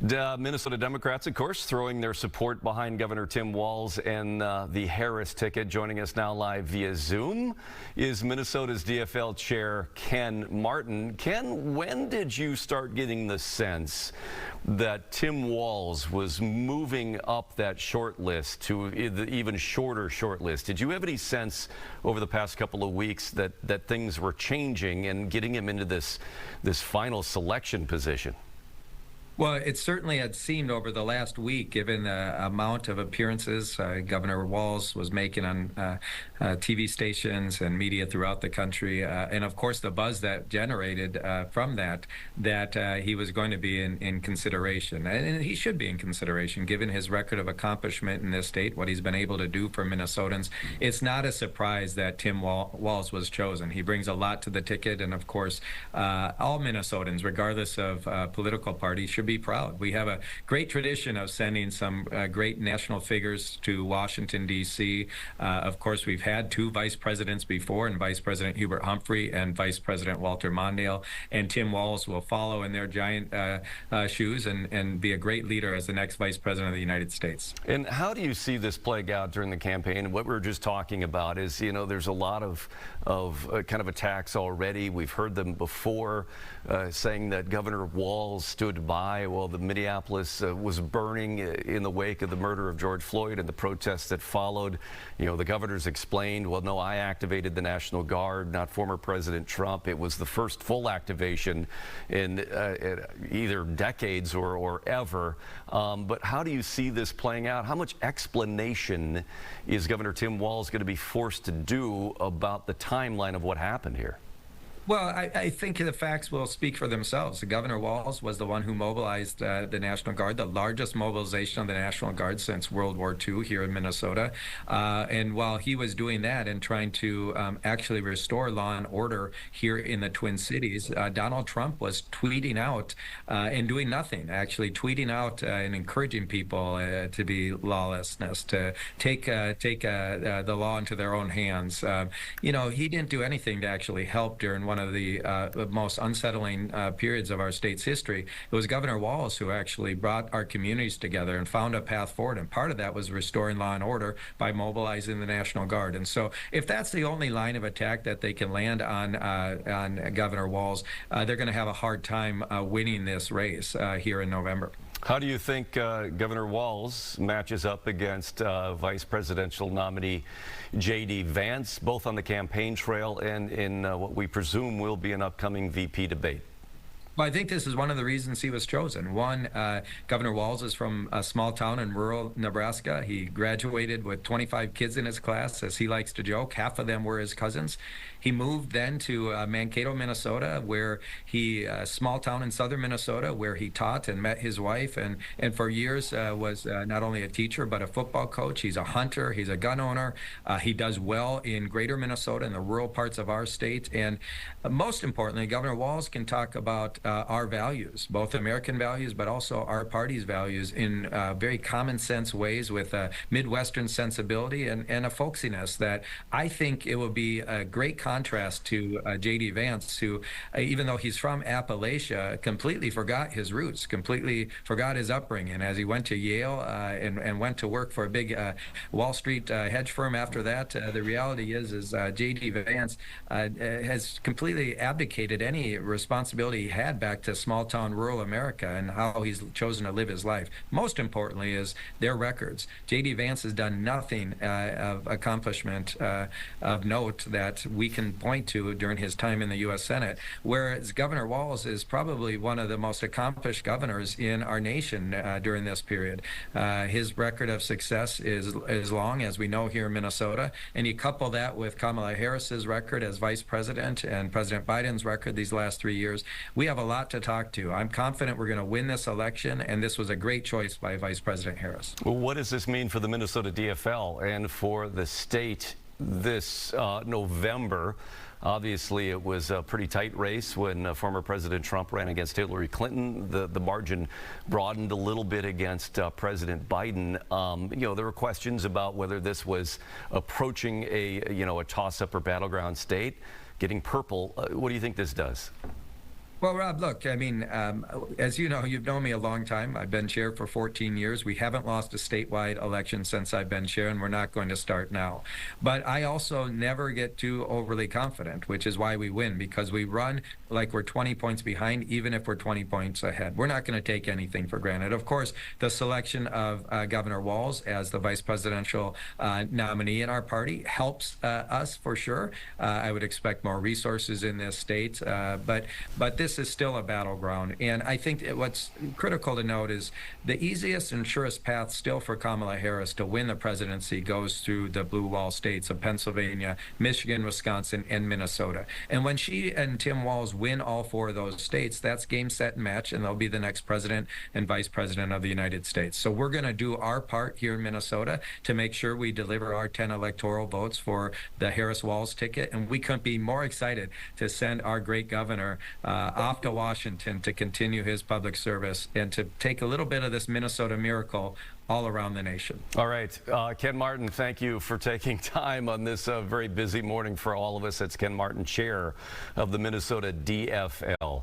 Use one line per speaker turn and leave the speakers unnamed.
Minnesota Democrats, of course, throwing their support behind Governor Tim Walz and the Harris ticket. Joining us now live via Zoom is Minnesota's DFL Chair Ken Martin. Ken, when did you start getting the sense that Tim Walz was moving up that short list to the even shorter short list? Did you have any sense over the past couple of weeks that things were changing and getting him into this final selection position?
Well, it certainly had seemed over the last week, given the amount of appearances Governor Walz was making on TV stations and media throughout the country, and of course the buzz that generated from that he was going to be in consideration. And he should be in consideration, given his record of accomplishment in this state, what he's been able to do for Minnesotans. It's not a surprise that Tim Walz was chosen. He brings a lot to the ticket, and of course, all Minnesotans, regardless of political party, should be proud. We have a great tradition of sending some great national figures to Washington, D.C. Of course, we've had two vice presidents before, and Vice President Hubert Humphrey and Vice President Walter Mondale, and Tim Walz will follow in their giant shoes and be a great leader as the next Vice President of the United States.
And how do you see this playing out during the campaign? What we were just talking about is, you know, there's a lot of kind of attacks already. We've heard them before, saying that Governor Walz stood by while the Minneapolis was burning in the wake of the murder of George Floyd and the protests that followed. You know, the governor's explained, well, no, I activated the National Guard, not former President Trump. It was the first full activation in either decades or ever. But how do you see this playing out? How much explanation is Governor Tim Walz going to be forced to do about the timeline of what happened here?
Well, I think the facts will speak for themselves. Governor Walz was the one who mobilized the National Guard, the largest mobilization of the National Guard since World War II here in Minnesota. And while he was doing that and trying to actually restore law and order here in the Twin Cities, Donald Trump was tweeting out and doing nothing, actually tweeting out and encouraging people to be lawlessness, to take the law into their own hands. You know, he didn't do anything to actually help during one of the most unsettling periods of our state's history. It was Governor Walz who actually brought our communities together and found a path forward, and part of that was restoring law and order by mobilizing the National Guard. And so if that's the only line of attack that they can land on Governor Walz, they're going to have a hard time winning this race here in November.
How do you think Governor Walz matches up against Vice Presidential nominee J.D. Vance, both on the campaign trail and in what we presume will be an upcoming VP debate?
Well, I think this is one of the reasons he was chosen. One, Governor Walz is from a small town in rural Nebraska. He graduated with 25 kids in his class, as he likes to joke. Half of them were his cousins. He moved then to Mankato, Minnesota, where small town in southern Minnesota, where he taught and met his wife, and for years was not only a teacher but a football coach. He's a hunter. He's a gun owner. He does well in greater Minnesota, in the rural parts of our state. And most importantly, Governor Walz can talk about our values, both American values, but also our party's values in very common sense ways, with a Midwestern sensibility and a folksiness that I think it will be a great contrast to J.D. Vance, who, even though he's from Appalachia, completely forgot his roots, completely forgot his upbringing. As he went to Yale and went to work for a big Wall Street hedge firm after that, the reality is J.D. Vance has completely abdicated any responsibility he had back to small town rural America and how he's chosen to live his life. Most importantly is their records. J.D. Vance has done nothing of accomplishment of note that we can point to during his time in the U.S. Senate, whereas Governor Walz is probably one of the most accomplished governors in our nation during this period. His record of success is long, as we know here in Minnesota, and you couple that with Kamala Harris's record as vice president and President Biden's record these last 3 years, we have a lot to talk to. I'm confident we're going to win this election, and this was a great choice by Vice President Harris.
Well, what does this mean for the Minnesota DFL and for the state this November? Obviously, it was a pretty tight race when former President Trump ran against Hillary Clinton. The margin broadened a little bit against President Biden. You know, there were questions about whether this was approaching a toss-up or battleground state, getting purple. What do you think this does?
Well, Rob, look, I mean, as you know, you've known me a long time. I've been chair for 14 years. We haven't lost a statewide election since I've been chair, and we're not going to start now. But I also never get too overly confident, which is why we win, because we run like we're 20 points behind, even if we're 20 points ahead. We're not going to take anything for granted. Of course, the selection of Governor Walz as the vice presidential nominee in our party helps us for sure. I would expect more resources in this state, but this is still a battleground. And I think what's critical to note is the easiest and surest path still for Kamala Harris to win the presidency goes through the blue wall states of Pennsylvania, Michigan, Wisconsin, and Minnesota. And when she and Tim Walz win all 4 of those states, that's game, set, and match, and they'll be the next president and vice president of the United States. So we're going to do our part here in Minnesota to make sure we deliver our 10 electoral votes for the Harris-Walz ticket. And we couldn't be more excited to send our great governor off to Washington to continue his public service and to take a little bit of this Minnesota miracle all around the nation.
All right. Ken Martin, thank you for taking time on this very busy morning for all of us. It's Ken Martin, chair of the Minnesota DFL.